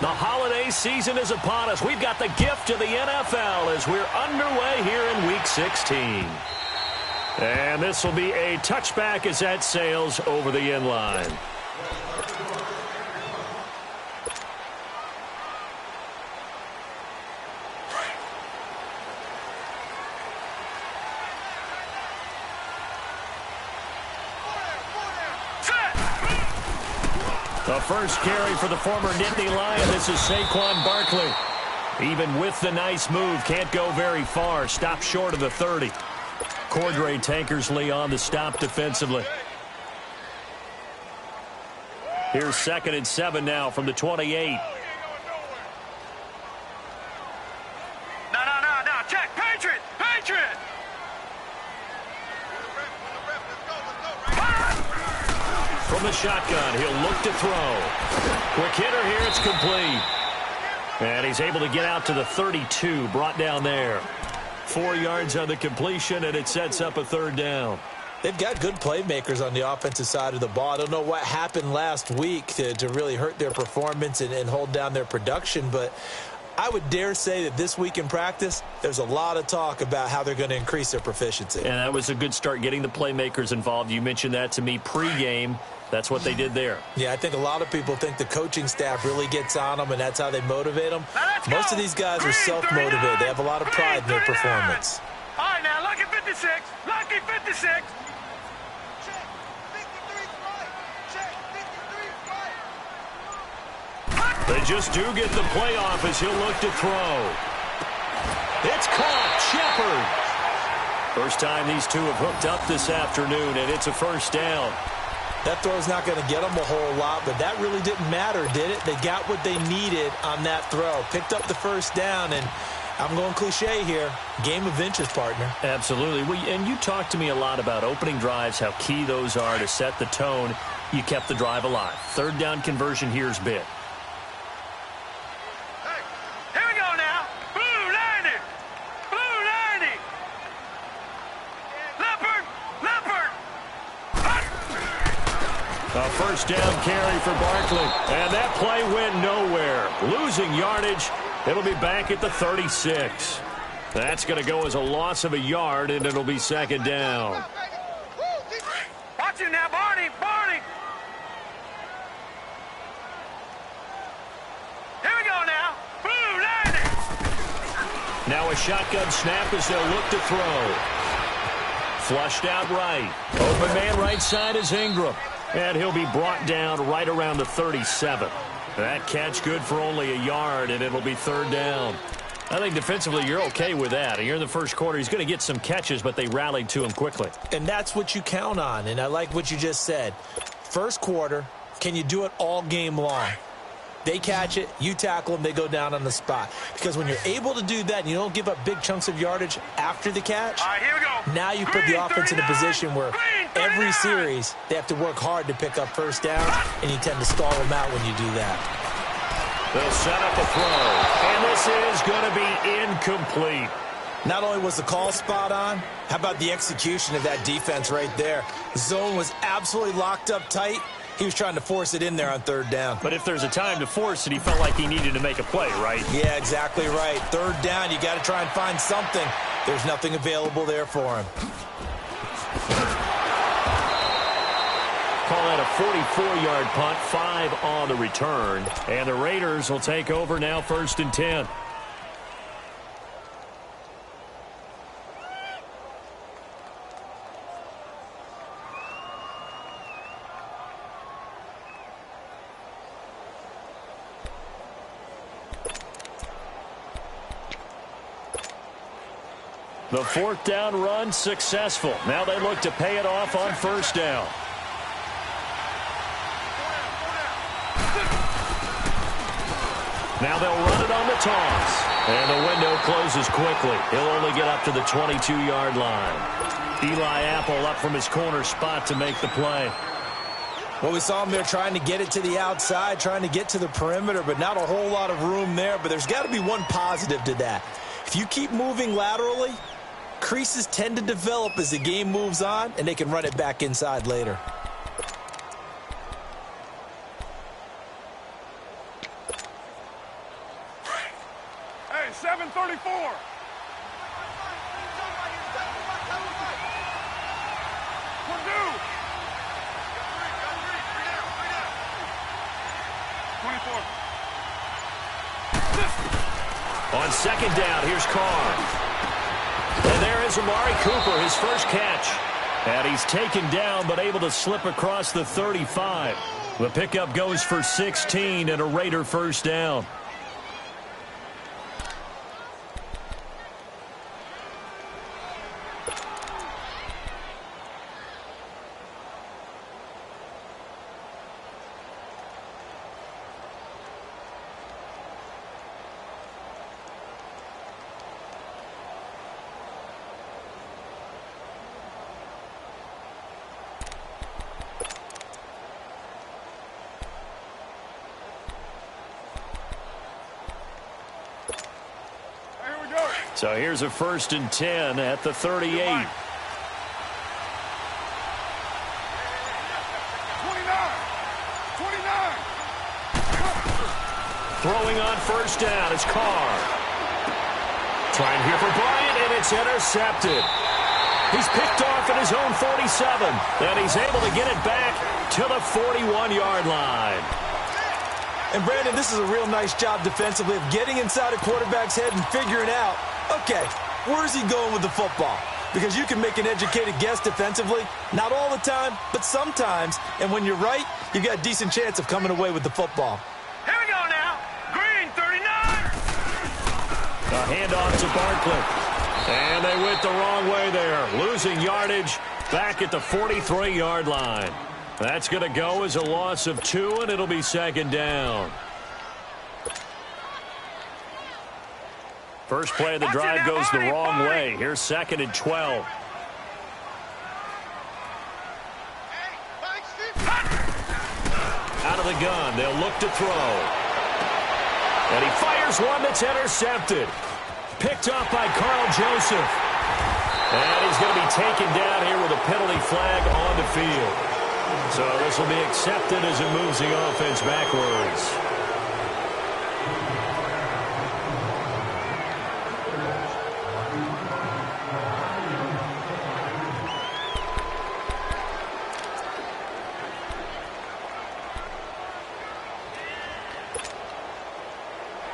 The holiday season is upon us. We've got the gift of the NFL as we're underway here in Week 16. And this will be a touchback as that sails over the end line. The first carry for the former Nittany Lion. This is Saquon Barkley. Even with the nice move, can't go very far. Stopped short of the 30. Cordray Tankersley on the stop defensively. Here's 2nd and 7 now from the 28. No. Check. Patriot. From the shotgun, he'll look to throw. Quick hitter here, it's complete. And he's able to get out to the 32, brought down there. 4 yards on the completion, and it sets up a 3rd down. They've got good playmakers on the offensive side of the ball. I don't know what happened last week to really hurt their performance and hold down their production, but I would dare say that this week in practice, there's a lot of talk about how they're going to increase their proficiency. And that was a good start, getting the playmakers involved. You mentioned that to me pregame. That's what they did there. Yeah, I think a lot of people think the coaching staff really gets on them, and that's how they motivate them. Most of these guys are self-motivated. They have a lot of pride in their performance. All right, now, lucky 56. Lucky 56. They just do get the playoff as he'll look to throw. It's caught. Shepard. First time these two have hooked up this afternoon, and it's a 1st down. That throw's not going to get them a whole lot, but that really didn't matter, did it? They got what they needed on that throw. Picked up the 1st down, and I'm going cliche here. Game of inches, partner. Absolutely. And you talked to me a lot about opening drives, how key those are to set the tone. You kept the drive alive. 3rd down conversion here's big. Here we go now. Blue 90. Blue 90. Leopard. A 1st down carry for Barkley. And that play went nowhere. Losing yardage. It'll be back at the 36. That's going to go as a loss of a yard, and it'll be 2nd down. Watch him now, Barney. Here we go now. Blue 90. Now a shotgun snap as they'll look to throw. Flushed out right. Open man right side is Ingram. And he'll be brought down right around the 37. That catch good for only a yard, and it'll be 3rd down. I think defensively you're okay with that. Here in the 1st quarter, he's going to get some catches, but they rallied to him quickly. And that's what you count on, and I like what you just said. 1st quarter, can you do it all game long? They catch it, you tackle them, they go down on the spot. Because when you're able to do that and you don't give up big chunks of yardage after the catch, All right, here we go. now you put the offense in a position where every series they have to work hard to pick up 1st downs, and you tend to stall them out when you do that. They'll set up a throw, and this is going to be incomplete. Not only was the call spot on, how about the execution of that defense right there? The zone was absolutely locked up tight. He was trying to force it in there on 3rd down. But if there's a time to force it, he felt like he needed to make a play, right? Yeah, exactly right. 3rd down, you got to try and find something. There's nothing available there for him. Call that a 44-yard punt, 5 on the return. And the Raiders will take over now 1st and 10. The 4th down run successful. Now they look to pay it off on 1st down. Now they'll run it on the toss. And the window closes quickly. He'll only get up to the 22-yard line. Eli Apple up from his corner spot to make the play. Well, we saw him there trying to get it to the outside, trying to get to the perimeter, but not a whole lot of room there. But there's got to be one positive to that. If you keep moving laterally, creases tend to develop as the game moves on, and they can run it back inside later. 7:34. Purdue. 24. On second down, here's Carr. And there is Amari Cooper, his first catch. And he's taken down but able to slip across the 35. The pickup goes for 16 and a Raider first down. So here's a 1st and 10 at the 38. 29. 29. Throwing on first down is Carr. Trying here for Bryant, and it's intercepted. He's picked off at his own 47, and he's able to get it back to the 41-yard line. And, Brandon, this is a real nice job defensively of getting inside a quarterback's head and figuring out, okay, where's he going with the football? Because you can make an educated guess defensively, not all the time, but sometimes. And when you're right, you've got a decent chance of coming away with the football. Here we go now. Green, 39. A handoff to Barkley. And they went the wrong way there, losing yardage back at the 43-yard line. That's going to go as a loss of 2, and it'll be second down. First play of the drive goes the wrong way. Here's 2nd and 12. Out of the gun, they'll look to throw. And he fires one that's intercepted. Picked up by Carl Joseph. And he's going to be taken down here with a penalty flag on the field. So this will be accepted as it moves the offense backwards.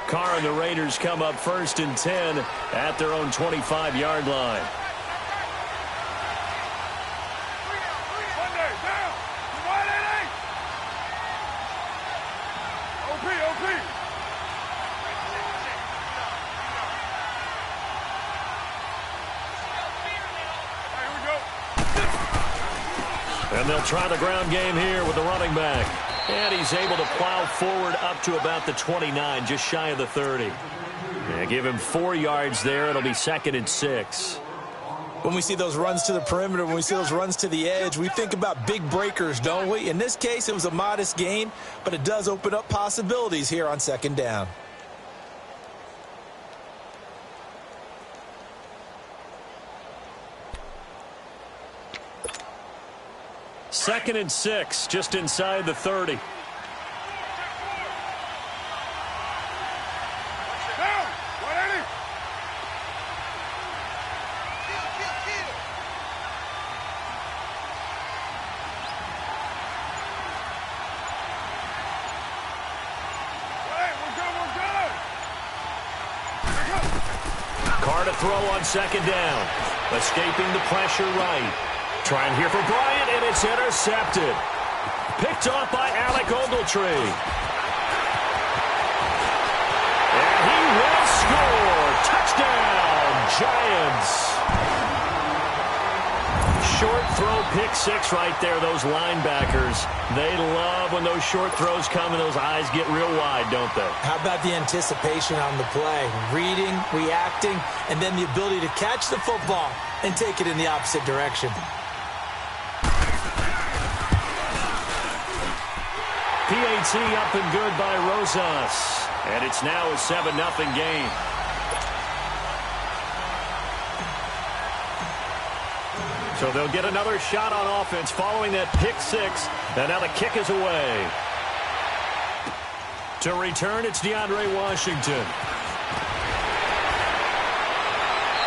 Carr and the Raiders come up 1st and 10 at their own 25-yard line. And they'll try the ground game here with the running back. And he's able to plow forward up to about the 29, just shy of the 30. Yeah, give him 4 yards there. It'll be 2nd and 6. When we see those runs to the perimeter, when we see those runs to the edge, we think about big breakers, don't we? In this case, it was a modest gain, but it does open up possibilities here on 2nd down. Second and 6, just inside the 30. Carr to throw on 2nd down. Escaping the pressure right. Trying here for Bryant, and it's intercepted. Picked off by Alec Ogletree. And he will score. Touchdown, Giants. Short throw, pick 6 right there, those linebackers. They love when those short throws come and those eyes get real wide, don't they? How about the anticipation on the play? Reading, reacting, and then the ability to catch the football and take it in the opposite direction. PAT up and good by Rosas. And it's now a 7-0 game. So they'll get another shot on offense following that pick 6. And now the kick is away. To return, it's DeAndre Washington.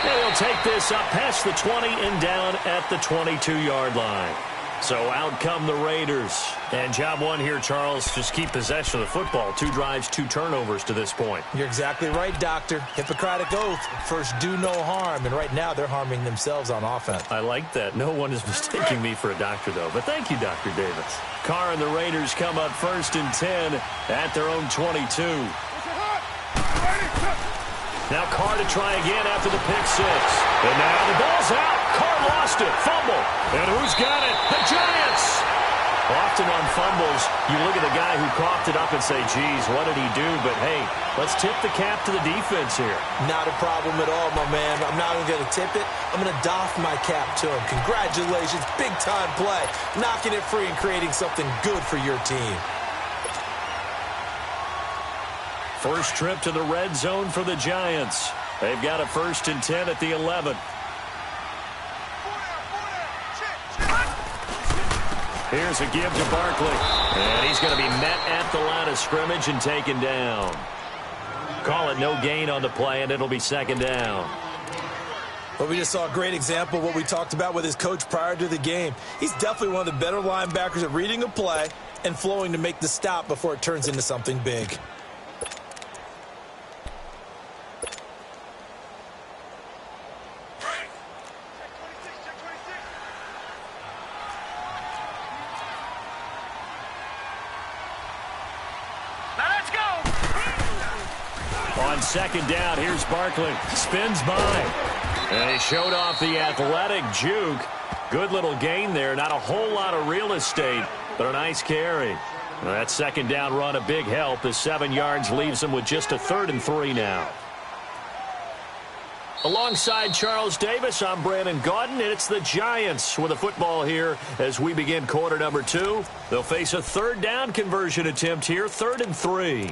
And he'll take this up past the 20 and down at the 22-yard line. So out come the Raiders. And job one here, Charles, just keep possession of the football. 2 drives, 2 turnovers to this point. You're exactly right, Doctor. Hippocratic oath. First, do no harm. And right now, they're harming themselves on offense. I like that. No one is mistaking me for a doctor, though. But thank you, Dr. Davis. Carr and the Raiders come up 1st and 10 at their own 22. Now Carr to try again after the pick 6. And now the ball's out. Carr lost it. Fumble. And who's got it? The Giants. Often on fumbles, you look at the guy who coughed it up and say, geez, what did he do? But, hey, let's tip the cap to the defense here. Not a problem at all, my man. I'm not even going to tip it. I'm going to doff my cap to him. Congratulations. Big-time play. Knocking it free and creating something good for your team. First trip to the red zone for the Giants. They've got a 1st and 10 at the 11. Here's a give to Barkley. And he's going to be met at the line of scrimmage and taken down. Call it no gain on the play, and it'll be 2nd down. Well, we just saw a great example of what we talked about with his coach prior to the game. He's definitely one of the better linebackers at reading a play and flowing to make the stop before it turns into something big. On 2nd down, here's Barkley. Spins by. And he showed off the athletic juke. Good little gain there. Not a whole lot of real estate, but a nice carry. Well, that 2nd down run, a big help. The 7 yards leaves him with just a 3rd and 3 now. Alongside Charles Davis, I'm Brandon Gaudin, and it's the Giants with a football here as we begin quarter number 2. They'll face a 3rd down conversion attempt here, 3rd and 3.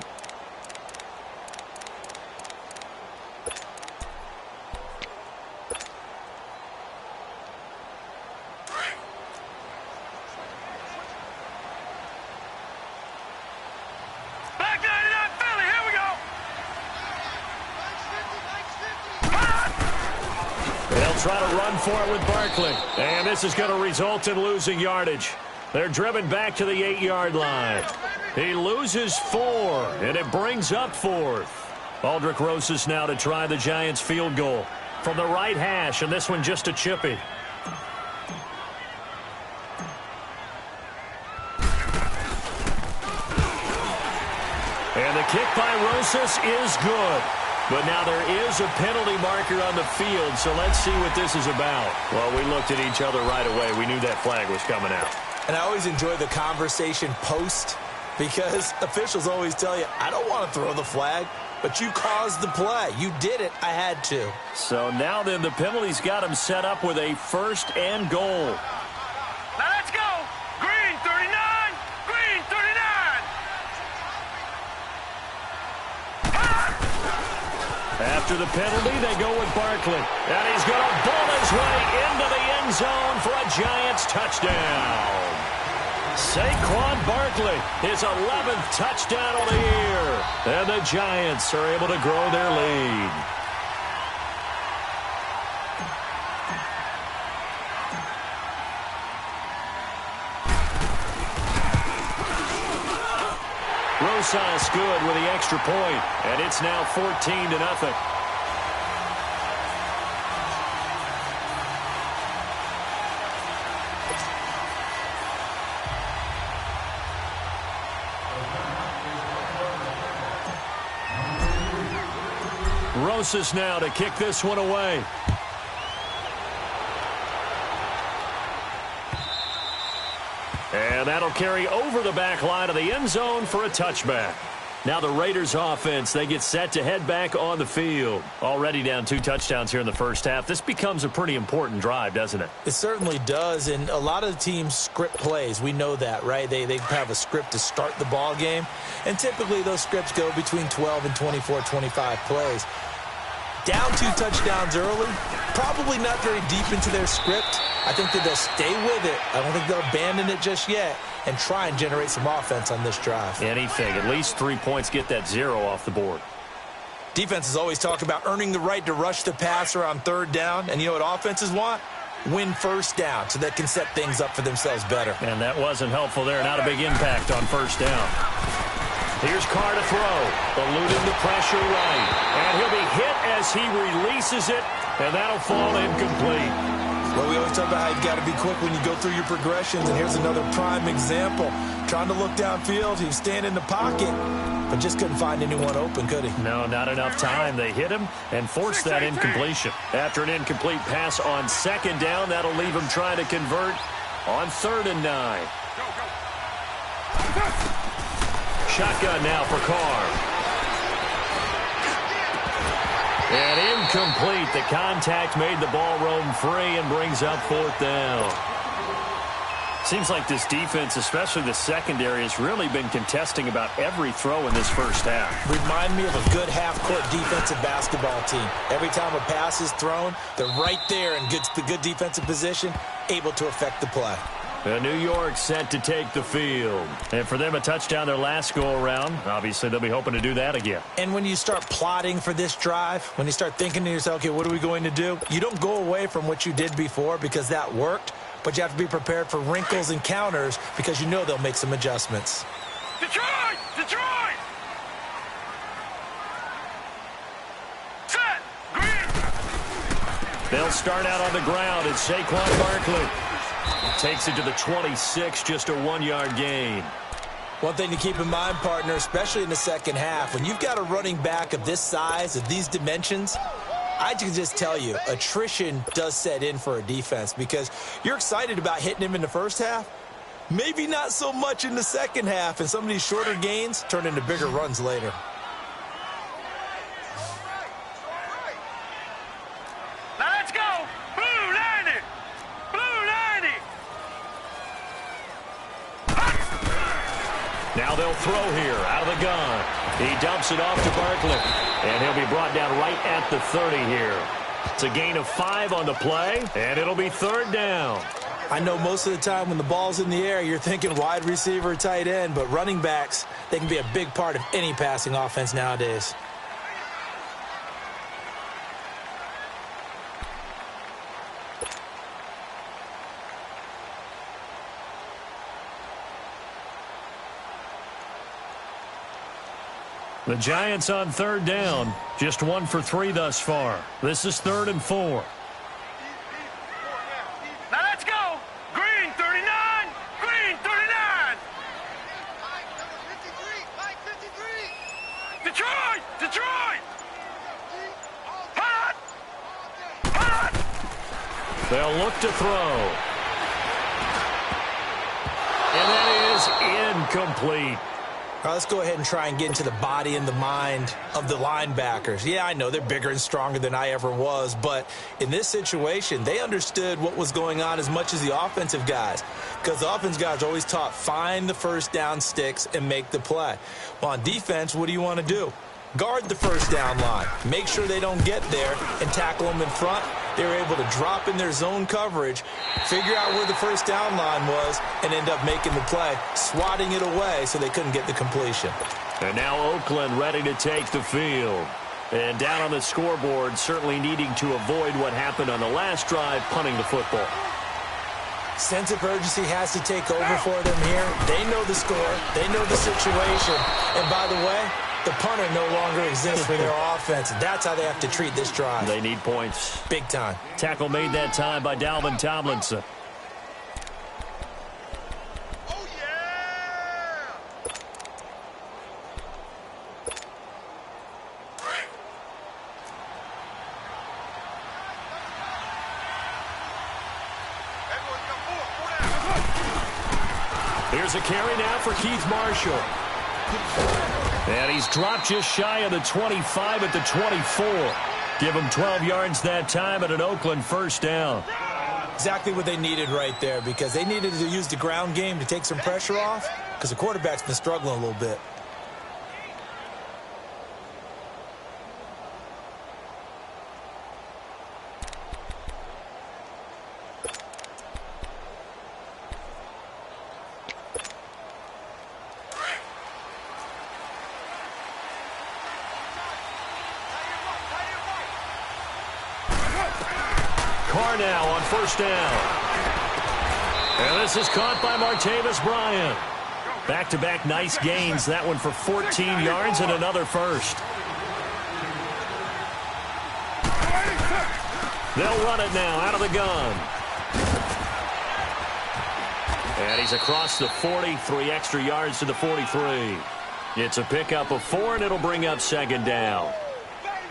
Try to run for it with Barkley. And this is going to result in losing yardage. They're driven back to the 8-yard line. He loses 4, and it brings up 4th. Aldrick Rosas now to try the Giants field goal from the right hash, and this one just a chippy. And the kick by Rosas is good. But now there is a penalty marker on the field, so let's see what this is about. Well, we looked at each other right away. We knew that flag was coming out. And I always enjoy the conversation post because officials always tell you, I don't want to throw the flag, but you caused the play. You did it. I had to. So now then the penalty's got him set up with a 1st and goal. Now let's go. Green 39. Green 39. After the penalty, they go with Barkley. And he's going to bowl his way into the end zone for a Giants touchdown. Saquon Barkley, his 11th touchdown of the year. And the Giants are able to grow their lead. Rosas good with the extra point, and it's now 14-0. Rosas now to kick this one away. And that'll carry over the back line of the end zone for a touchback. Now the Raiders offense, they get set to head back on the field. Already down 2 touchdowns here in the first half. This becomes a pretty important drive, doesn't it? It certainly does, and a lot of the teams script plays. We know that, right? They have a script to start the ball game, and typically those scripts go between 12 and 24, 25 plays. Down 2 touchdowns early, probably not very deep into their script. I think that they'll stay with it. I don't think they'll abandon it just yet and try and generate some offense on this drive. Anything. At least 3 points, get that 0 off the board. Defenses always talk about earning the right to rush the passer on third down, and you know what offenses want? Win first down so they can set things up for themselves better. And that wasn't helpful there. Not a big impact on first down. Here's Carr to throw. Eluding the pressure right. And he'll be hit as he releases it, and that'll fall incomplete. Well, we always talk about how you've got to be quick when you go through your progressions, and here's another prime example. Trying to look downfield, he was standing in the pocket, but just couldn't find anyone open, could he? No, not enough time. They hit him and forced that incompletion. After an incomplete pass on second down, that'll leave him trying to convert on 3rd and 9. Shotgun now for Carr. And incomplete. The contact made the ball roam free and brings up 4th down. Seems like this defense, especially the secondary, has really been contesting about every throw in this first half. Remind me of a good half-court defensive basketball team. Every time a pass is thrown, they're right there in good defensive position, able to affect the play. New York set to take the field. And for them, a touchdown their last go-around. Obviously, they'll be hoping to do that again. And when you start plotting for this drive, when you start thinking to yourself, okay, what are we going to do? You don't go away from what you did before because that worked, but you have to be prepared for wrinkles and counters because you know they'll make some adjustments. Detroit! Detroit! Set! Green! They'll start out on the ground. It's Saquon Barkley. Takes it to the 26, just a 1-yard gain. One thing to keep in mind, partner, especially in the second half, when you've got a running back of this size, of these dimensions, I can just tell you, attrition does set in for a defense because you're excited about hitting him in the first half. Maybe not so much in the second half, and some of these shorter gains turn into bigger runs later. Now let's go! Blue 90! Blue 90! Now they'll throw here out of the gun. He dumps it off to Barkley, and he'll be brought down right at the 30 here. It's a gain of 5 on the play, and it'll be 3rd down. I know most of the time when the ball's in the air, you're thinking wide receiver, tight end, but running backs, they can be a big part of any passing offense nowadays. The Giants on 3rd down, just 1 for 3 thus far. This is 3rd and 4. Now let's go! Green 39! Green 39! Detroit! Detroit! Hot! Hot! They'll look to throw. And that is incomplete. All right, let's go ahead and try and get into the body and the mind of the linebackers. Yeah, I know they're bigger and stronger than I ever was, but in this situation, they understood what was going on as much as the offensive guys, because the offensive guys are always taught, find the first down sticks and make the play. Well, on defense, what do you want to do? Guard the first down line. Make sure they don't get there and tackle them in front. They were able to drop in their zone coverage, figure out where the first down line was, and end up making the play, swatting it away so they couldn't get the completion. And now Oakland ready to take the field. And down on the scoreboard, certainly needing to avoid what happened on the last drive, punting the football. Sense of urgency has to take over for them here. They know the score. They know the situation. And by the way, the punter no longer exists for their offense. That's how they have to treat this drive. They need points. Big time. Tackle made that time by Dalvin Tomlinson. Oh, yeah! Here's a carry now for Keith Marshall. And he's dropped just shy of the 25 at the 24. Give him 12 yards that time at an Oakland first down. Exactly what they needed right there, because they needed to use the ground game to take some pressure off, because the quarterback's been struggling a little bit. Carr now on first down. And this is caught by Martavis Bryant. Back-to-back nice gains. That one for 14 yards and another first. They'll run it now out of the gun. And he's across the 40, 3 extra yards to the 43. It's a pickup of 4, and it'll bring up second down.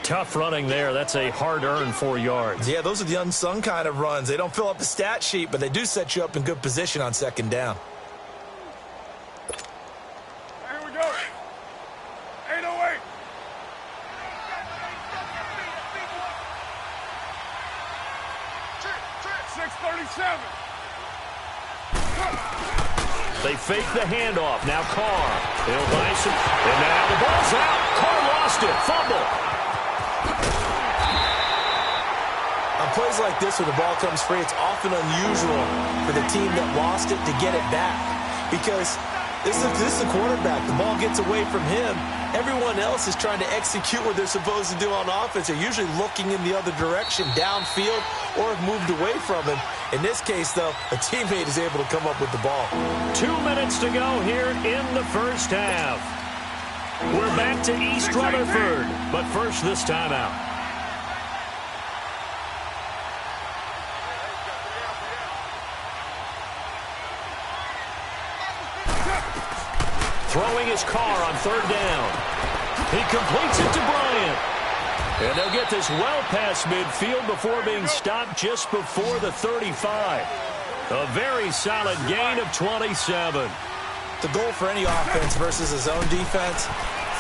Tough running there. That's a hard-earned 4 yards. Yeah, those are the unsung kind of runs. They don't fill up the stat sheet, but they do set you up in good position on second down. Here we go. 808. They fake the handoff. Now Carr. He'll buy some. And now the ball's out. Carr lost it. Fumble. On plays like this where the ball comes free, it's often unusual for the team that lost it to get it back. Because this is the quarterback. The ball gets away from him. Everyone else is trying to execute what they're supposed to do on offense. They're usually looking in the other direction, downfield, or have moved away from him. In this case, though, a teammate is able to come up with the ball. 2 minutes to go here in the first half. We're back to East Rutherford, but first this timeout. Throwing his Carr on third down. He completes it to Bryant. And they'll get this well past midfield before being stopped just before the 35. A very solid gain of 27. The goal for any offense versus his own defense,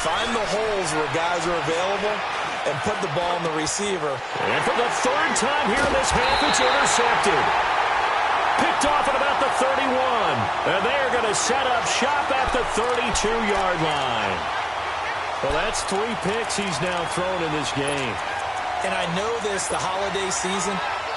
find the holes where guys are available and put the ball on the receiver. And for the third time here in this half, it's intercepted. Picked off at about the 31. And they're going to set up shop at the 32-yard line. Well, that's 3 picks he's now thrown in this game. And I know this, the holiday season,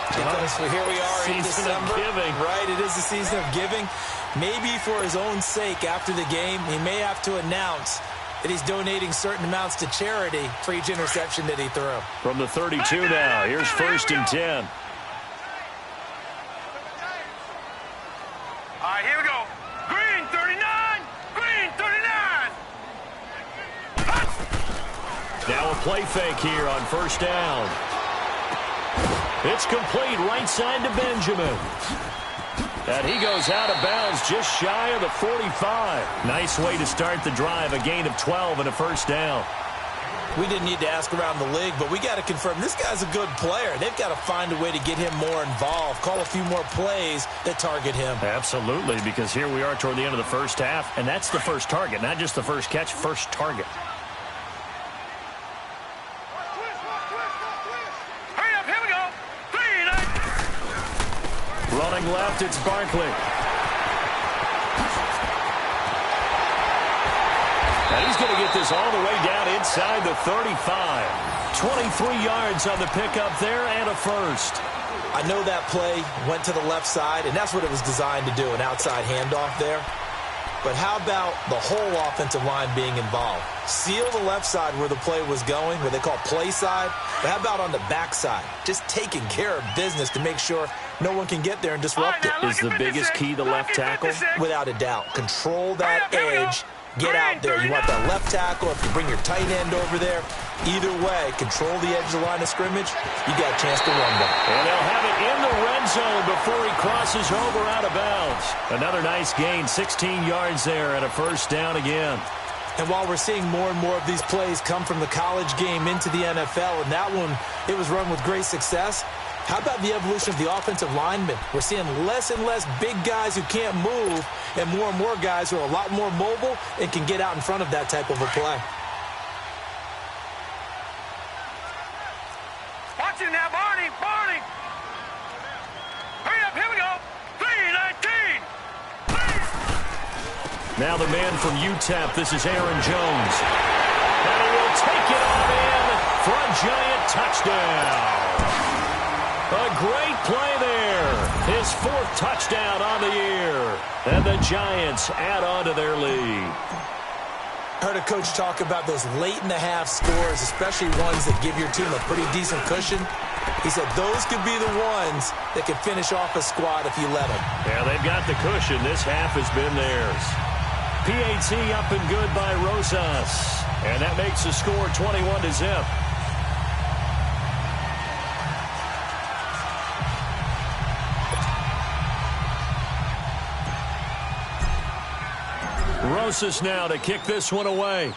because here we are in December. Giving. Right, it is the season of giving. Maybe for his own sake after the game, he may have to announce that he's donating certain amounts to charity for each interception that he threw. From the 32 now, here's first and 10. All right, here we go. Green 39. Green 39. Now a play fake here on first down. It's complete right side to Benjamin. And he goes out of bounds just shy of the 45. Nice way to start the drive, a gain of 12 and a first down. We didn't need to ask around the league, but we got to confirm this guy's a good player. They've got to find a way to get him more involved, call a few more plays that target him. Absolutely, because here we are toward the end of the first half, and that's the first target, not just the first catch, first target. Hurry up, here we go. 3, 9. Running left, it's Barkley. And he's going to get this all the way down inside the 35. 23 yards on the pickup there and a first. I know that play went to the left side, and that's what it was designed to do, an outside handoff there. But how about the whole offensive line being involved? Seal the left side where the play was going, what they call play side. But how about on the back side? Just taking care of business to make sure no one can get there and disrupt it. Is the biggest key the left tackle? Without a doubt. Control that edge. Get out there. You want that left tackle. If you bring your tight end over there, either way, control the edge of the line of scrimmage, you got a chance to run that. And they'll have it in the red zone before he crosses over out of bounds. Another nice gain, 16 yards there and a first down again. And while we're seeing more and more of these plays come from the college game into the NFL, and that one, it was run with great success, how about the evolution of the offensive linemen? We're seeing less and less big guys who can't move and more guys who are a lot more mobile and can get out in front of that type of a play. Watch it now, Barney. Barney. Hurry up, here we go. 3, 19. Now the man from UTEP, this is Aaron Jones. And he will take it on in for a giant touchdown. A great play there. His 4th touchdown on the year. And the Giants add on to their lead. Heard a coach talk about those late-in-the-half scores, especially ones that give your team a pretty decent cushion. He said those could be the ones that could finish off a squad if you let them. Yeah, they've got the cushion. This half has been theirs. PAT up and good by Rosas. And that makes the score 21-0. Rosas now to kick this one away.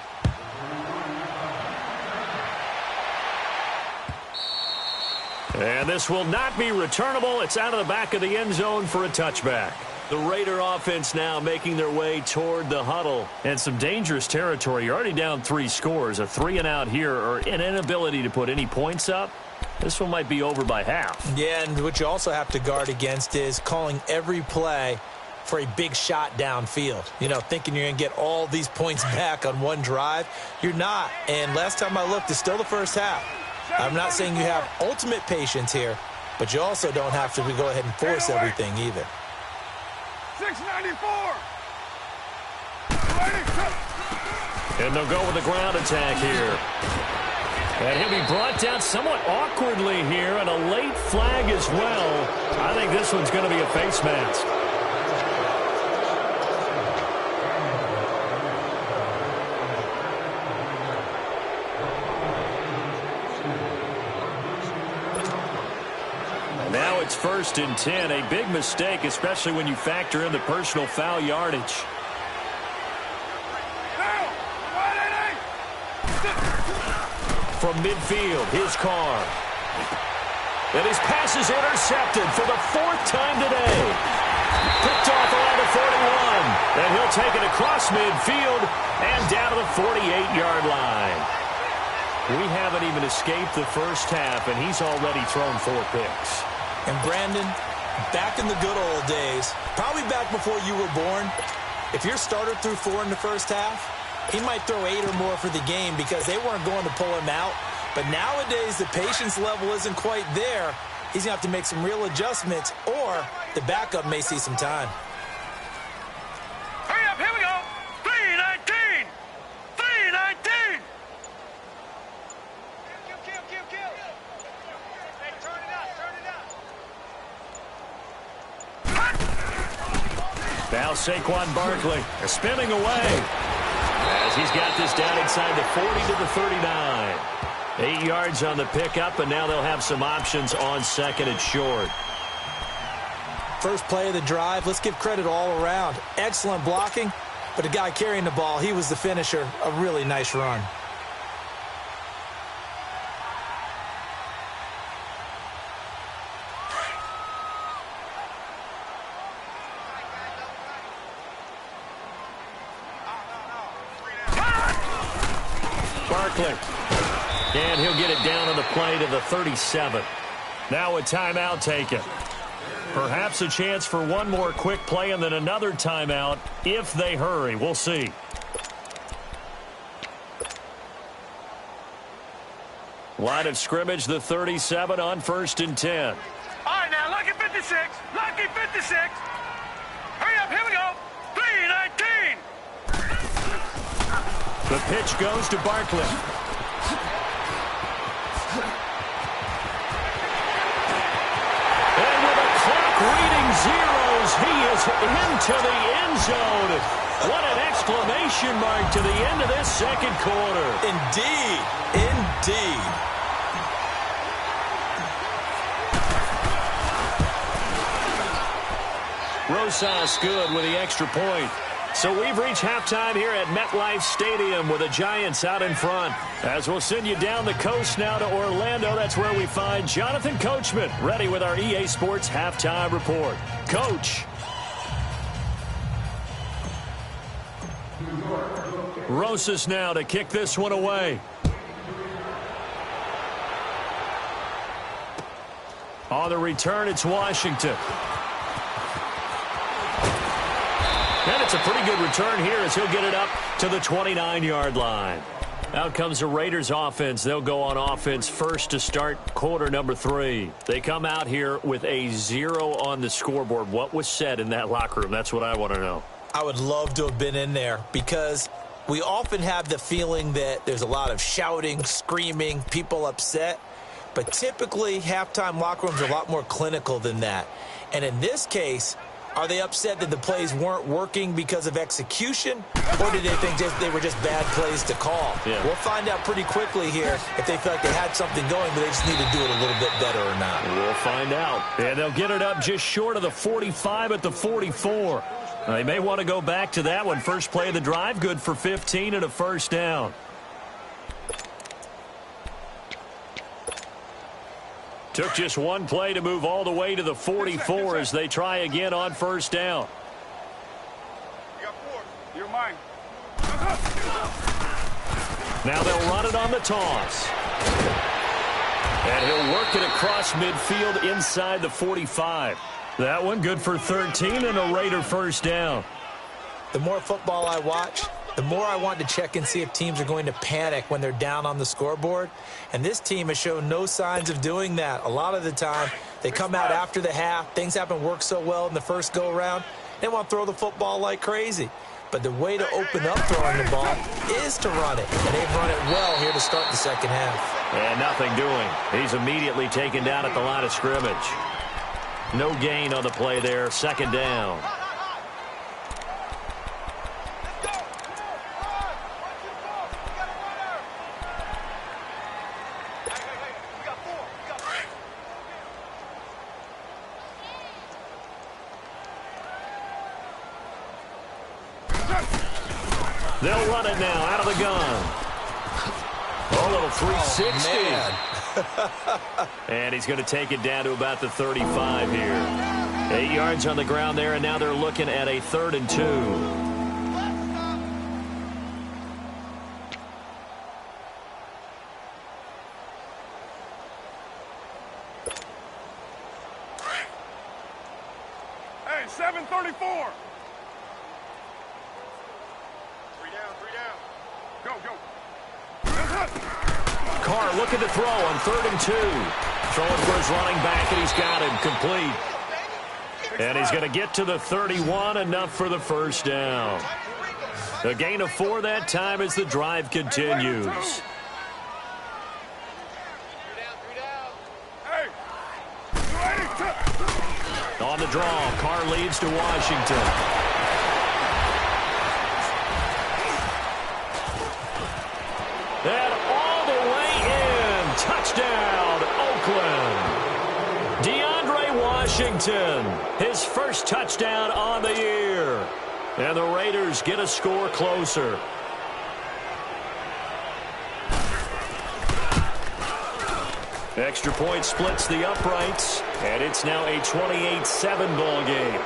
And this will not be returnable. It's out of the back of the end zone for a touchback. The Raider offense now making their way toward the huddle. And some dangerous territory. You're already down 3 scores. A 3-and-out here or an inability to put any points up. This one might be over by half. Yeah, and what you also have to guard against is calling every play for a big shot downfield. You know, thinking you're going to get all these points back on one drive. You're not. And last time I looked, it's still the first half. I'm not saying you have ultimate patience here, but you also don't have to go ahead and force everything either. 694. And they'll go with the ground attack here. And he'll be brought down somewhat awkwardly here, and a late flag as well. I think this one's going to be a face mask. Now it's 1st and 10. A big mistake, especially when you factor in the personal foul yardage. From midfield, his car. And his pass is intercepted for the 4th time today. Picked off around the 41. And he'll take it across midfield and down to the 48-yard line. We haven't even escaped the first half, and he's already thrown 4 picks. And Brandon, back in the good old days, probably back before you were born, if your starter threw 4 in the first half, he might throw 8 or more for the game because they weren't going to pull him out. But nowadays, the patience level isn't quite there. He's going to have to make some real adjustments, or the backup may see some time. Hurry up, here we go. 319. 319. Kill. Hey, turn it up. Now Saquon Barkley spinning away as he's got this down inside the 40 to the 39. 8 yards on the pickup, and now they'll have some options on 2nd and short. First play of the drive, let's give credit all around. Excellent blocking, but the guy carrying the ball, he was the finisher. A really nice run. Barkley. And he'll get it down on the play to the 37. Now a timeout taken. Perhaps a chance for one more quick play and then another timeout if they hurry. We'll see. Line of scrimmage, the 37 on 1st and 10. All right, now, lucky 56. Lucky 56. Hurry up, here we go. 319. The pitch goes to Barkley. And with the clock reading zeros, he is into the end zone. What an exclamation mark to the end of this 2nd quarter. Indeed. Indeed. Rosas good with the extra point. So we've reached halftime here at MetLife Stadium with the Giants out in front. As we'll send you down the coast now to Orlando, that's where we find Jonathan Coachman ready with our EA Sports Halftime Report. Coach. Rosas now to kick this one away. On the return, it's Washington. And it's a pretty good return here as he'll get it up to the 29-yard line. Out comes the Raiders offense. They'll go on offense first to start quarter number 3. They come out here with a 0 on the scoreboard. What was said in that locker room? That's what I want to know. I would love to have been in there because we often have the feeling that there's a lot of shouting, screaming, people upset. But typically, halftime locker rooms are a lot more clinical than that. And in this case, are they upset that the plays weren't working because of execution, or did they think they were just bad plays to call? Yeah. We'll find out pretty quickly here if they feel like they had something going, but they just need to do it a little bit better or not. We'll find out. And they'll get it up just short of the 45 at the 44. They may want to go back to that one. First play of the drive, good for 15 and a first down. Took just one play to move all the way to the 44 as they try again on first down. You got 4. You're mine. Now they'll run it on the toss. And he'll work it across midfield inside the 45. That one good for 13 and a Raider first down. The more football I watch, the more I want to check and see if teams are going to panic when they're down on the scoreboard. And this team has shown no signs of doing that. A lot of the time, they come out after the half. Things haven't worked so well in the first go-around. They want to throw the football like crazy. But the way to open up throwing the ball is to run it. And they've run it well here to start the second half. And nothing doing. He's immediately taken down at the line of scrimmage. No gain on the play there. Second down. They'll run it now out of the gun. A little 360. Oh, and he's going to take it down to about the 35 here. 8 yards on the ground there, and now they're looking at a 3rd and 2. Hey, 7:34. 3 down. Go. Carr looking to throw on 3rd and 2. Throwing for his running back, and he's got him complete. And he's going to get to the 31, enough for the first down. A gain of 4 that time as the drive continues. On the draw, Carr leads to Washington. And all the way in. Touchdown, Oakland. DeAndre Washington, his first touchdown on the year. And the Raiders get a score closer. Extra point splits the uprights, and it's now a 28-7 ball game.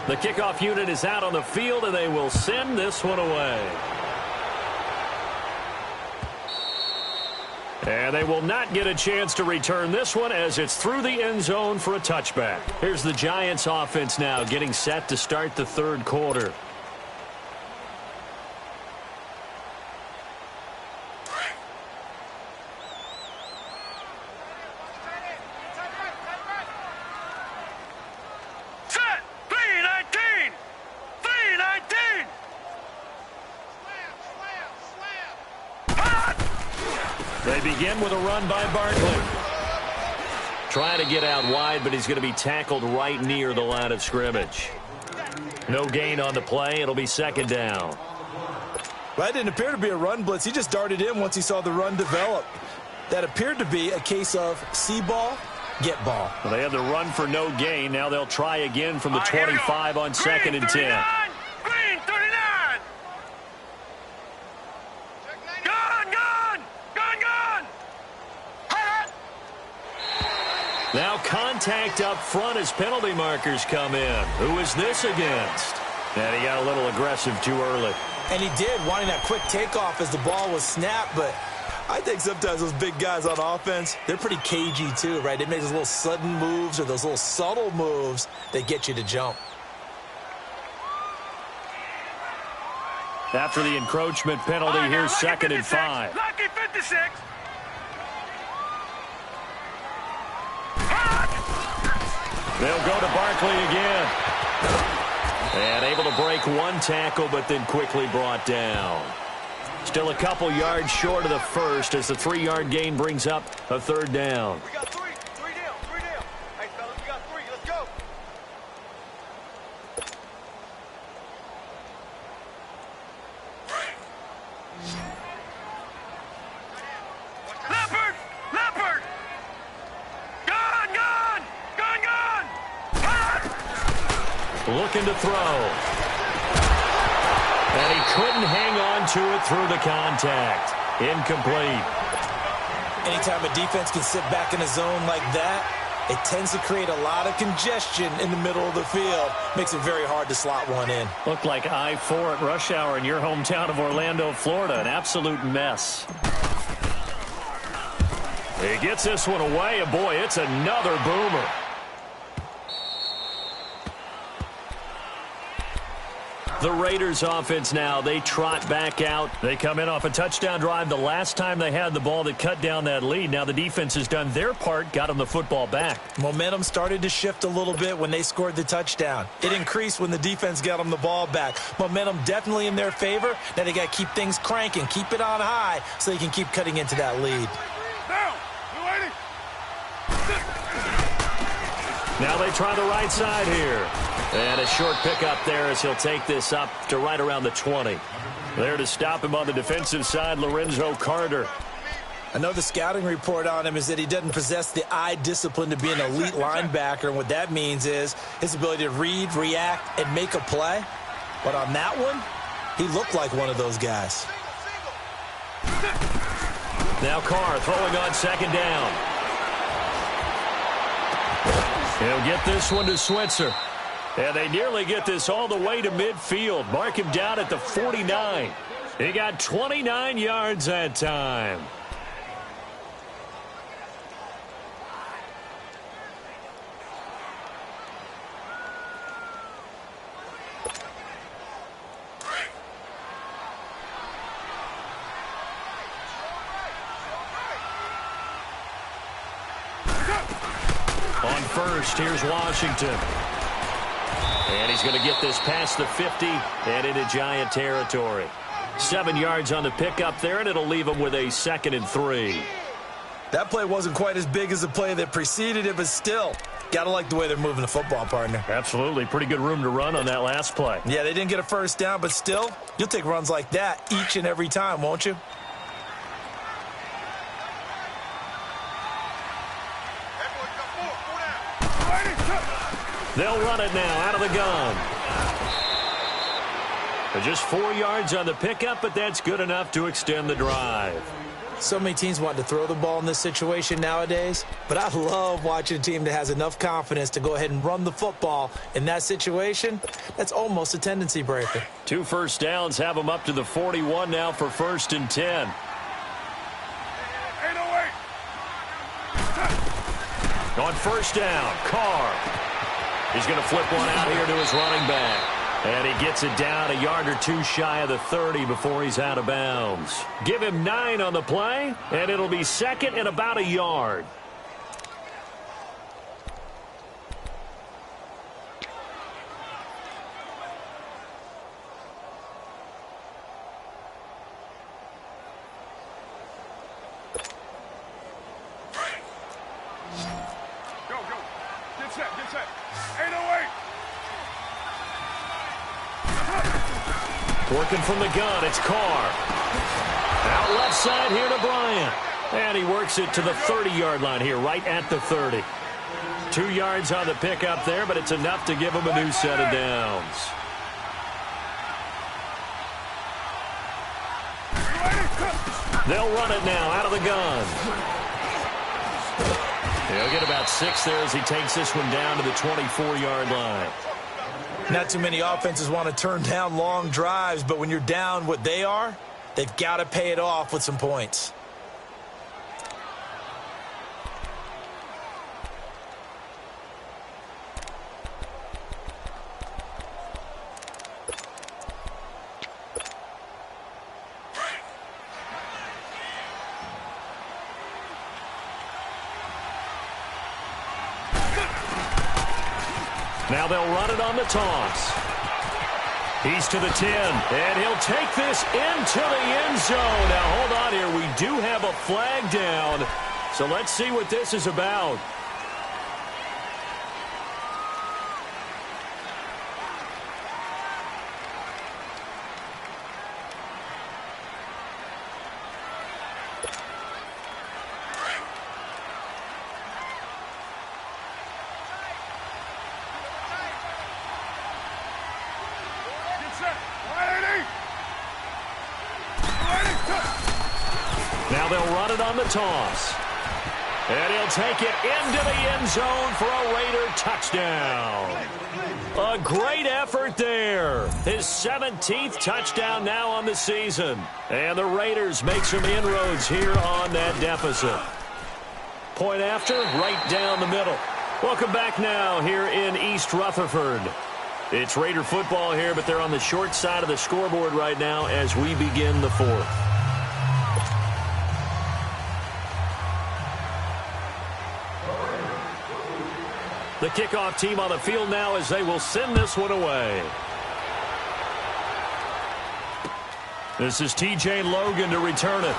The kickoff unit is out on the field, and they will send this one away. And they will not get a chance to return this one as it's through the end zone for a touchback. Here's the Giants offense now getting set to start the 3rd quarter. Set. 3:19. 3:19. They begin with a run by Barkley. Trying to get out wide, but he's going to be tackled right near the line of scrimmage. No gain on the play. It'll be 2nd down. Well, that didn't appear to be a run blitz. He just darted in once he saw the run develop. That appeared to be a case of see ball, get ball. Well, they had the run for no gain. Now they'll try again from the 25 on 2nd and 10. Green 39. Gun. Now contact up front as penalty markers come in. Who is this against? And he got a little aggressive too early. And he did, wanting that quick takeoff as the ball was snapped, but I think sometimes those big guys on offense, they're pretty cagey too, right? They make those little sudden moves or those little subtle moves that get you to jump. After the encroachment penalty, here's 2nd and 5. Lucky 56. They'll go to Barkley again. And able to break one tackle, but then quickly brought down. Still a couple yards short of the first as the 3-yard gain brings up a third down. We got three. Three down. Hey, fellas, we got 3. Let's go. Leopard! Leopard! Gone! Looking to throw. And he couldn't hang on to it through the contact. Incomplete. Anytime a defense can sit back in a zone like that, it tends to create a lot of congestion in the middle of the field. Makes it very hard to slot one in. Looked like I-4 at rush hour in your hometown of Orlando, Florida. An absolute mess. He gets this one away, and boy, it's another boomer. The Raiders offense now, they trot back out. They come in off a touchdown drive the last time they had the ball that cut down that lead. Now the defense has done their part, got them the football back. Momentum started to shift a little bit when they scored the touchdown. It increased when the defense got them the ball back. Momentum definitely in their favor. Now they got to keep things cranking, keep it on high so they can keep cutting into that lead. Now they try the right side here. And a short pickup there as he'll take this up to right around the 20. There to stop him on the defensive side, Lorenzo Carter. Another scouting report on him is that he doesn't possess the eye discipline to be an elite linebacker. And what that means is his ability to read, react, and make a play. But on that one, he looked like one of those guys. Now Carr throwing on second down. He'll get this one to Switzer. And they nearly get this all the way to midfield. Mark him down at the 49. He got 29 yards that time. On first, here's Washington. And he's going to get this past the 50 and into Giant territory. 7 yards on the pickup there, and it'll leave him with a 2nd and 3. That play wasn't quite as big as the play that preceded it, but still, got to like the way they're moving the football, partner. Absolutely. Pretty good room to run on that last play. Yeah, they didn't get a first down, but still, you'll take runs like that each and every time, won't you? They'll run it now out of the gun. Just 4 yards on the pickup, but that's good enough to extend the drive. So many teams want to throw the ball in this situation nowadays, but I love watching a team that has enough confidence to go ahead and run the football. In that situation, that's almost a tendency breaker. 2 first downs have them up to the 41 now for 1st and 10. On first down, Carr. He's going to flip one out here to his running back. And he gets it down a yard or 2 shy of the 30 before he's out of bounds. Give him 9 on the play, and it'll be 2nd and about a yard. Go. Get set. 808. Working from the gun, it's Carr. Out left side here to Bryant. And he works it to the 30-yard line here, right at the 30. 2 yards on the pickup there, but it's enough to give him a new set of downs. They'll run it now out of the gun. He'll get about 6 there as he takes this one down to the 24-yard line. Not too many offenses want to turn down long drives, but when you're down what they are, they've got to pay it off with some points. Now they'll run it on the toss. He's to the 10, and he'll take this into the end zone. Now, hold on here. We do have a flag down, so let's see what this is about. Now they'll run it on the toss. And he'll take it into the end zone for a Raider touchdown. A great effort there. His 17th touchdown now on the season. And the Raiders make some inroads here on that deficit. Point after, right down the middle. Welcome back now here in East Rutherford. It's Raider football here, but they're on the short side of the scoreboard right now as we begin the fourth. The kickoff team on the field now as they will send this one away. This is T.J. Logan to return it.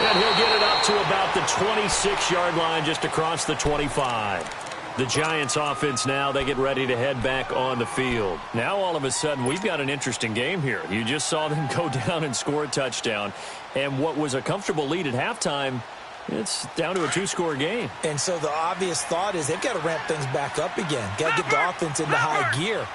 And he'll get it up to about the 26-yard line, just across the 25. The Giants offense now, they get ready to head back on the field. Now all of a sudden we've got an interesting game here. You just saw them go down and score a touchdown. And what was a comfortable lead at halftime, it's down to a two-score game. And so the obvious thought is they've got to ramp things back up again. Got to get the offense into high gear.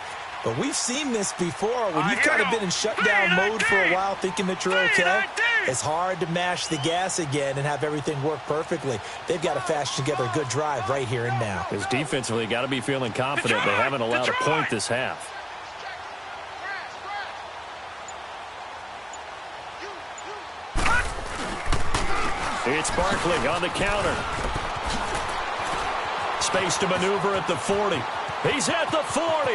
But we've seen this before. When you've kind of been in shutdown mode for a while thinking that you're okay, it's hard to mash the gas again and have everything work perfectly. They've got to fashion together a good drive right here and now. Because defensively, got to be feeling confident. They haven't allowed a point this half. It's Barkley on the counter. Space to maneuver at the 40. He's at the 40.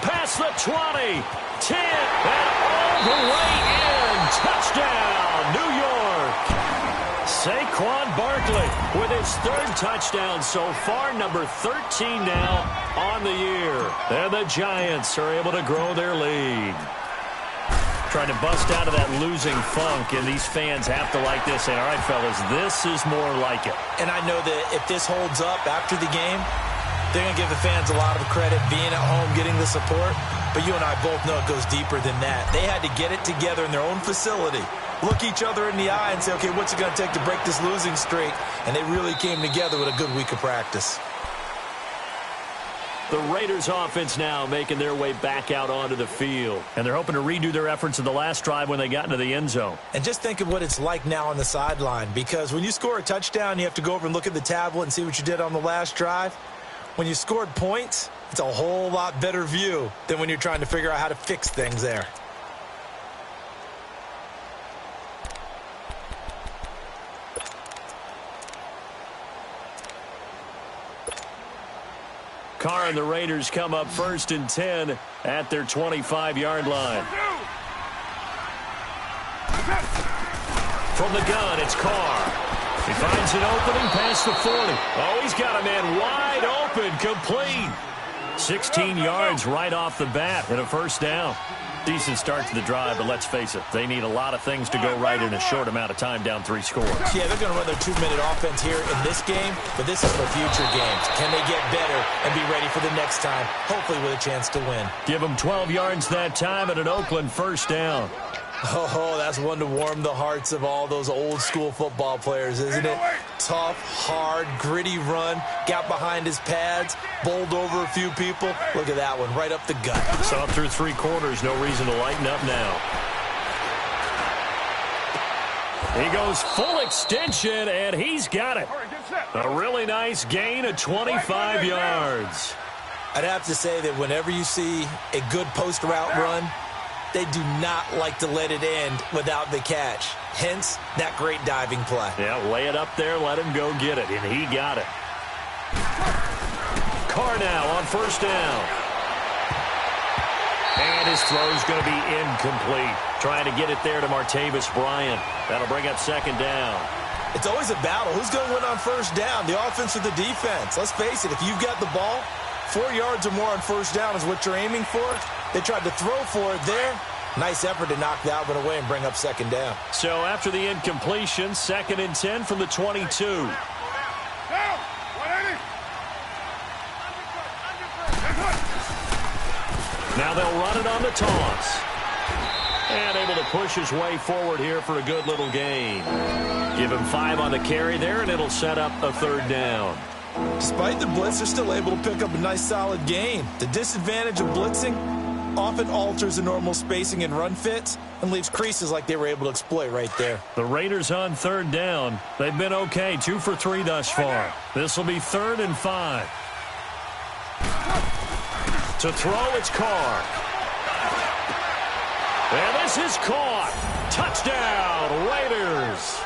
Past the 20. 10. And all the way in. Touchdown, New York. Saquon Barkley with his third touchdown so far. Number 13 now on the year. And the Giants are able to grow their lead. Trying to bust out of that losing funk, and these fans have to like this. Say, all right, fellas, this is more like it. And I know that if this holds up after the game, they're going to give the fans a lot of credit being at home, getting the support. But you and I both know it goes deeper than that. They had to get it together in their own facility, look each other in the eye and say, okay, what's it going to take to break this losing streak? And they really came together with a good week of practice. The Raiders offense now making their way back out onto the field. And they're hoping to redo their efforts in the last drive when they got into the end zone. And just think of what it's like now on the sideline. Because when you score a touchdown, you have to go over and look at the tablet and see what you did on the last drive. When you scored points, it's a whole lot better view than when you're trying to figure out how to fix things there. Carr and the Raiders come up 1st and 10 at their 25-yard line. From the gun, it's Carr. He finds an opening past the 40. Oh, he's got a man wide open, complete. 16 yards right off the bat and a first down. Decent start to the drive, but let's face it, they need a lot of things to go right in a short amount of time, down 3 scores. Yeah, they're going to run their 2-minute offense here in this game, but this is for future games. Can they get better and be ready for the next time, hopefully with a chance to win? Give them 12 yards that time and an Oakland first down. Oh, that's one to warm the hearts of all those old-school football players, isn't it? Tough, hard, gritty run, got behind his pads, bowled over a few people. Look at that one, right up the gut. So up through 3 quarters, no reason to lighten up now. He goes full extension, and he's got it. A really nice gain of 25 yards. I'd have to say that whenever you see a good post-route run, they do not like to let it end without the catch. Hence, that great diving play. Yeah, lay it up there, let him go get it, and he got it. Carr now on first down. And his throw's going to be incomplete. Trying to get it there to Martavis Bryant. That'll bring up second down. It's always a battle. Who's going to win on first down, the offense or the defense? Let's face it, if you've got the ball, 4 yards or more on first down is what you're aiming for. They tried to throw for it there. Nice effort to knock that one away and bring up second down. So after the incompletion, 2nd and 10 from the 22. Now they'll run it on the toss. And able to push his way forward here for a good little gain. Give him 5 on the carry there, and it'll set up a 3rd down. Despite the blitz, they're still able to pick up a nice solid gain. The disadvantage of blitzing often alters the normal spacing and run fits and leaves creases like they were able to exploit right there. The Raiders on 3rd down. They've been okay, 2 for 3 thus far. This will be 3rd and 5. To throw, it's Carr. And this is caught. Touchdown, Raiders.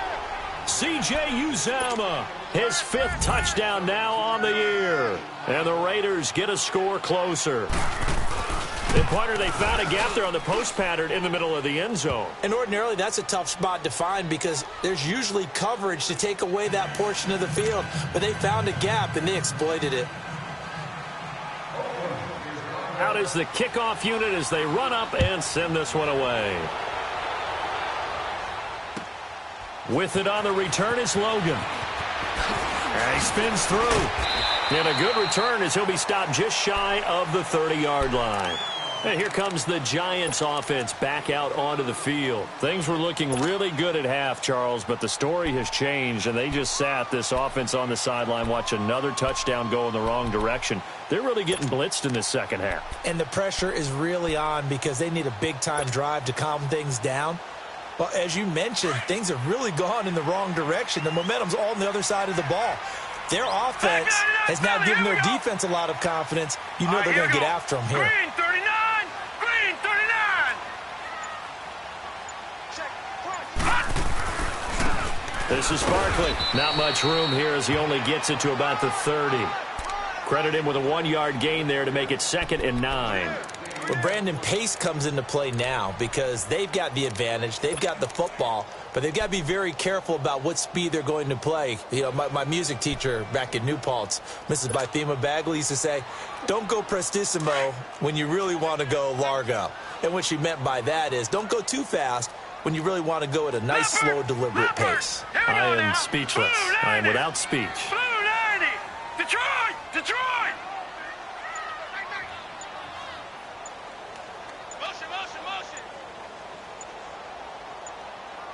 C.J. Uzomah, his 5th touchdown now on the year. And the Raiders get a score closer. And, partner, they found a gap there on the post pattern in the middle of the end zone. And ordinarily, that's a tough spot to find because there's usually coverage to take away that portion of the field. But they found a gap, and they exploited it. Out is the kickoff unit as they run up and send this one away. With it on the return is Logan. And he spins through. And a good return as he'll be stopped just shy of the 30-yard line. And here comes the Giants offense back out onto the field. Things were looking really good at half, Charles, but the story has changed, and they just sat this offense on the sideline, watch another touchdown go in the wrong direction. They're really getting blitzed in this second half. And the pressure is really on because they need a big-time drive to calm things down. Well, as you mentioned, things have really gone in the wrong direction. The momentum's all on the other side of the ball. Their offense has now given their defense a lot of confidence. You know they're going to get after them here. Green 39! Green 39! This is Barkley. Not much room here as he only gets it to about the 30. Credit him with a 1-yard gain there to make it 2nd and 9. Well, Brandon, pace comes into play now because they've got the advantage. They've got the football, but they've got to be very careful about what speed they're going to play. You know, my music teacher back in New Paltz, Mrs. Bythema Bagley, used to say, don't go prestissimo when you really want to go largo. And what she meant by that is don't go too fast when you really want to go at a nice, slow, deliberate pace. I am speechless. I am without speech. Blue 90! Detroit! Detroit! Motion, motion, motion!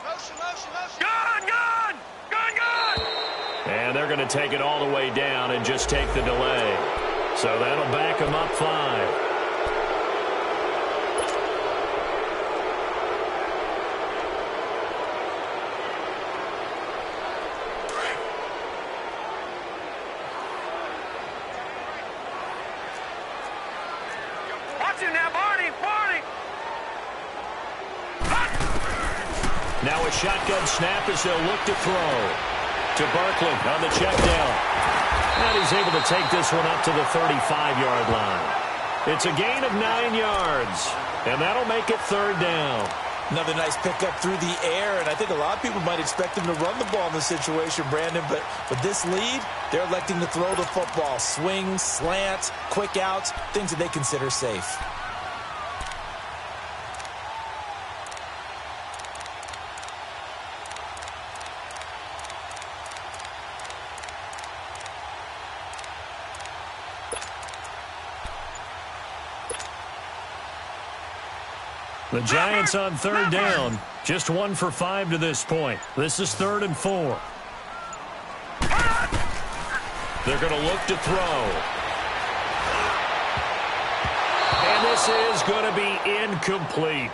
Motion, motion, motion! Gun, gun! Gun, gun! And they're going to take it all the way down and just take the delay. So that'll back them up 5. Now a shotgun snap as they'll look to throw. To Barkley on the check down. And he's able to take this one up to the 35-yard line. It's a gain of 9 yards. And that'll make it 3rd down. Another nice pickup through the air, and I think a lot of people might expect them to run the ball in this situation, Brandon, but with this lead, they're electing to throw the football. Swings, slants, quick outs, things that they consider safe. The Giants on 3rd down. Just 1 for 5 to this point. This is 3rd and 4. They're going to look to throw. And this is going to be incomplete.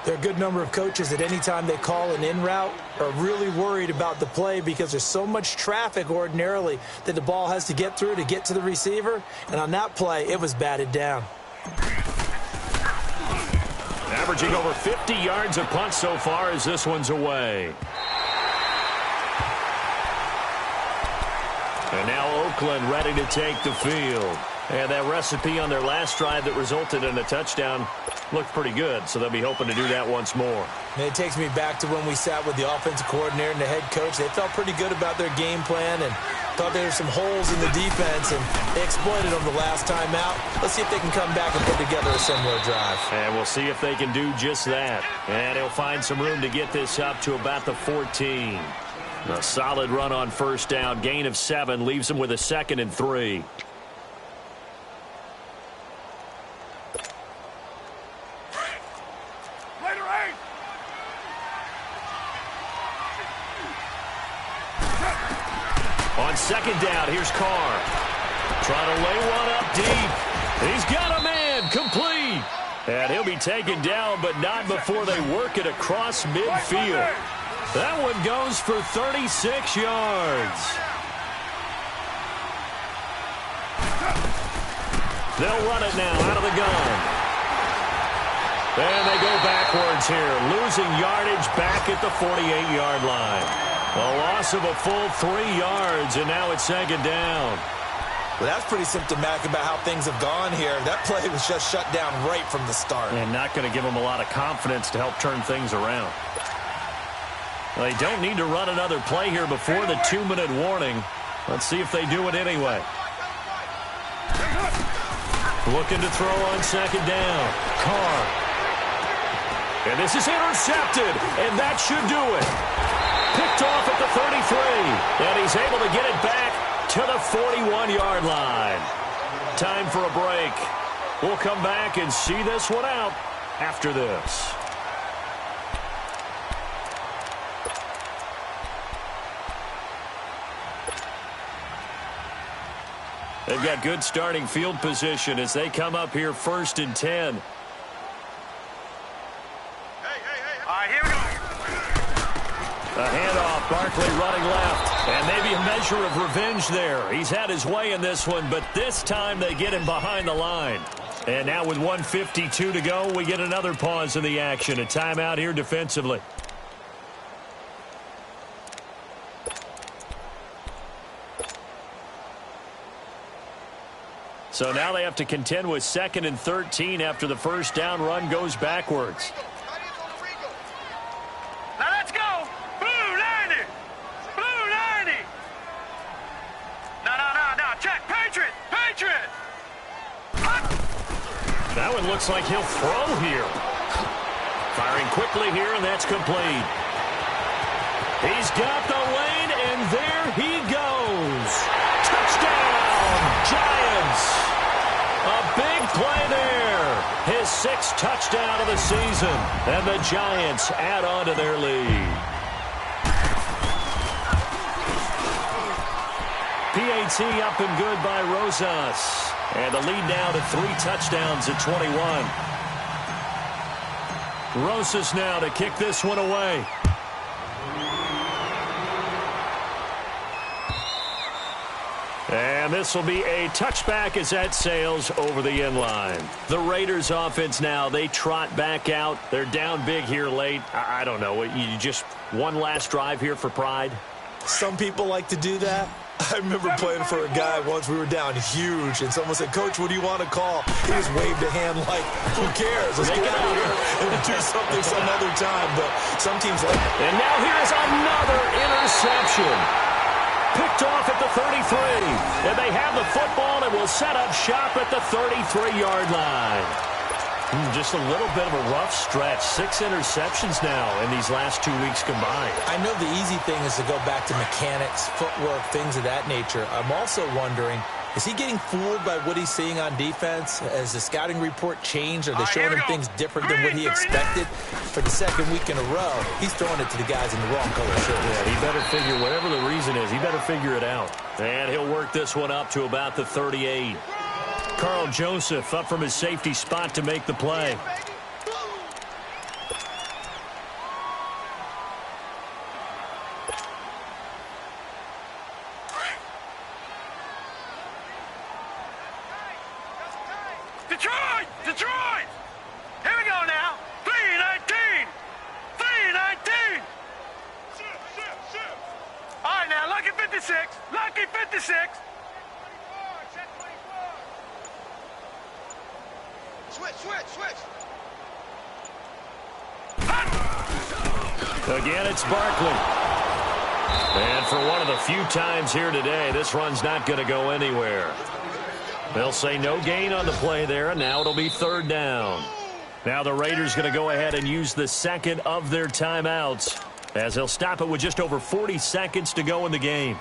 There are a good number of coaches at any time they call an in route are really worried about the play because there's so much traffic ordinarily that the ball has to get through to get to the receiver. And on that play, it was batted down. Averaging over 50 yards a punt so far as this one's away. And now Oakland ready to take the field. And that recipe on their last drive that resulted in a touchdown, looked pretty good, so they'll be hoping to do that once more. And it takes me back to when we sat with the offensive coordinator and the head coach. They felt pretty good about their game plan and thought there were some holes in the defense, and they exploited them the last time out. Let's see if they can come back and put together a similar drive. And we'll see if they can do just that. And he'll find some room to get this up to about the 14. A solid run on first down. Gain of 7 leaves them with a 2nd and 3. On 2nd down, here's Carr. Trying to lay one up deep. He's got a man, complete. And he'll be taken down, but not before they work it across midfield. That one goes for 36 yards. They'll run it now out of the gun. And they go backwards here, losing yardage back at the 48-yard line. A loss of a full 3 yards, and now it's 2nd down. Well, that's pretty symptomatic about how things have gone here. That play was just shut down right from the start. And not going to give them a lot of confidence to help turn things around. Well, they don't need to run another play here before the 2-minute warning. Let's see if they do it anyway. Looking to throw on 2nd down. Carr. And this is intercepted, and that should do it. Picked off at the 33, and he's able to get it back to the 41-yard line. Time for a break. We'll come back and see this one out after this. They've got good starting field position as they come up here 1st and 10. All right, here we go. A handoff, Barkley running left, and maybe a measure of revenge there. He's had his way in this one, but this time they get him behind the line. And now with 1:52 to go, we get another pause in the action. A timeout here defensively. So now they have to contend with 2nd and 13 after the first down run goes backwards. Now let's go. Blue 90. Blue 90. No. Check. Patriot. Patriot. That one looks like he'll throw here. Firing quickly here, and that's complete. He's got the lane, and there he goes. Touchdown, Giants. A big play there. His 6th touchdown of the season. And the Giants add on to their lead. PAT up and good by Rosas. And the lead now to 3 touchdowns at 21. Rosas now to kick this one away. And this will be a touchback as that sails over the end line. The Raiders offense now, they trot back out. They're down big here late. I don't know. You just one last drive here for pride? Some people like to do that. I remember playing for a guy once. We were down huge, and someone said, "Coach, what do you want to call?" He just waved a hand like, "Who cares? Let's get out of here and do something some other time." But some teams like it. And now here is another interception. Picked off at the 33. And they have the football and will set up shop at the 33-yard line. Just a little bit of a rough stretch. 6 interceptions now in these last 2 weeks combined. I know the easy thing is to go back to mechanics, footwork, things of that nature. I'm also wondering, is he getting fooled by what he's seeing on defense? Has the scouting report changed? Are they showing him things different than what he expected? For the 2nd week in a row, he's throwing it to the guys in the wrong color shirts. Yeah, he better figure, whatever the reason is, he better figure it out. And he'll work this one up to about the 38. Carl Joseph up from his safety spot to make the play. Detroit! Detroit! Here we go now. 3-19. 3-19. All right, now, lucky 56. Lucky 56. Switch. Again, it's Barkley. And for one of the few times here today, this run's not going to go anywhere. They'll say no gain on the play there, and now it'll be third down. Now the Raiders going to go ahead and use the second of their timeouts, as they'll stop it with just over 40 seconds to go in the game.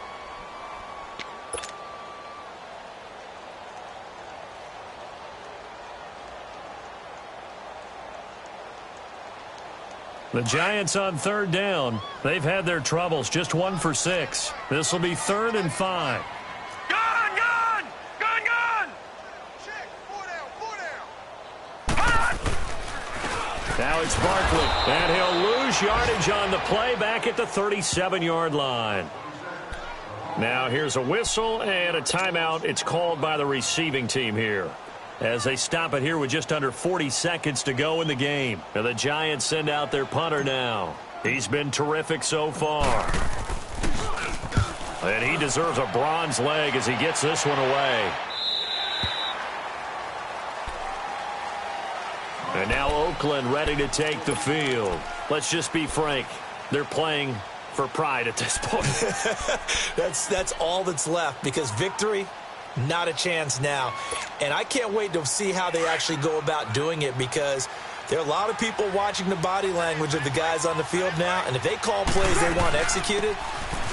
The Giants on third down. They've had their troubles, just 1 for 6. This will be 3rd and 5. Gun, gun! Gun, gun! Check. 4 down, 4 down. Now it's Barkley, and he'll lose yardage on the play back at the 37-yard line. Now here's a whistle and a timeout. It's called by the receiving team here, as they stop it here with just under 40 seconds to go in the game. And the Giants send out their punter now. He's been terrific so far. And he deserves a bronze leg as he gets this one away. And now Oakland ready to take the field. Let's just be frank. They're playing for pride at this point. That's all that's left, because victory, not a chance now. And I can't wait to see how they actually go about doing it, because there are a lot of people watching the body language of the guys on the field now, and if they call plays they want executed,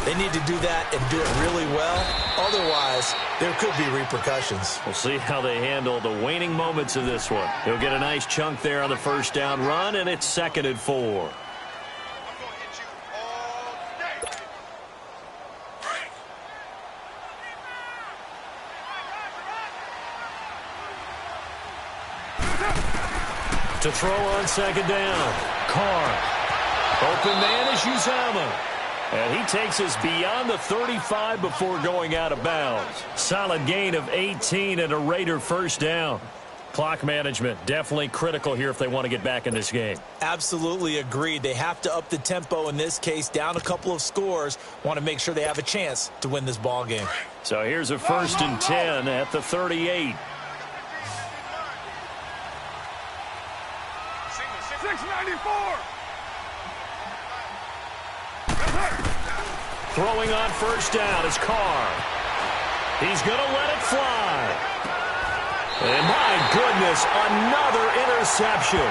they need to do that and do it really well. Otherwise, there could be repercussions. We'll see how they handle the waning moments of this one. He'll get a nice chunk there on the first down run, and it's 2nd and 4. To throw on 2nd down. Carr. Open man is Uzomah. And he takes us beyond the 35 before going out of bounds. Solid gain of 18 and a Raider first down. Clock management definitely critical here if they want to get back in this game. Absolutely agreed. They have to up the tempo in this case, down a couple of scores. Want to make sure they have a chance to win this ball game. So here's a 1st and 10 at the 38. 694. Throwing on first down is Carr. He's going to let it fly. And my goodness, another interception.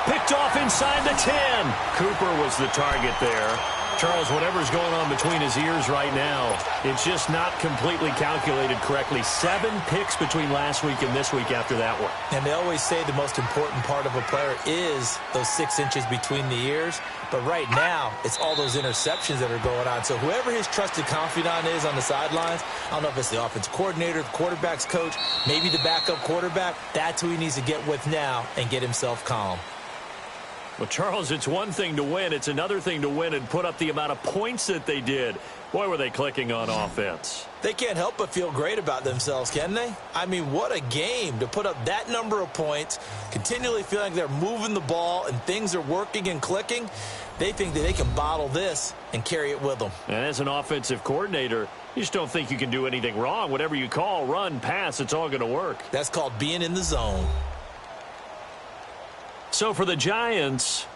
Picked off inside the 10. Cooper was the target there. Charles, whatever's going on between his ears right now, it's just not completely calculated correctly. 7 picks between last week and this week after that one. And they always say the most important part of a player is those 6 inches between the ears. But right now, it's all those interceptions that are going on. So whoever his trusted confidant is on the sidelines, I don't know if it's the offensive coordinator, the quarterback's coach, maybe the backup quarterback, that's who he needs to get with now and get himself calm. Well, Charles, it's one thing to win. It's another thing to win and put up the amount of points that they did. Boy, were they clicking on offense. They can't help but feel great about themselves, can they? I mean, what a game to put up that number of points, continually feeling like they're moving the ball and things are working and clicking. They think that they can bottle this and carry it with them. And as an offensive coordinator, you just don't think you can do anything wrong. Whatever you call, run, pass, it's all going to work. That's called being in the zone. So for the Giants,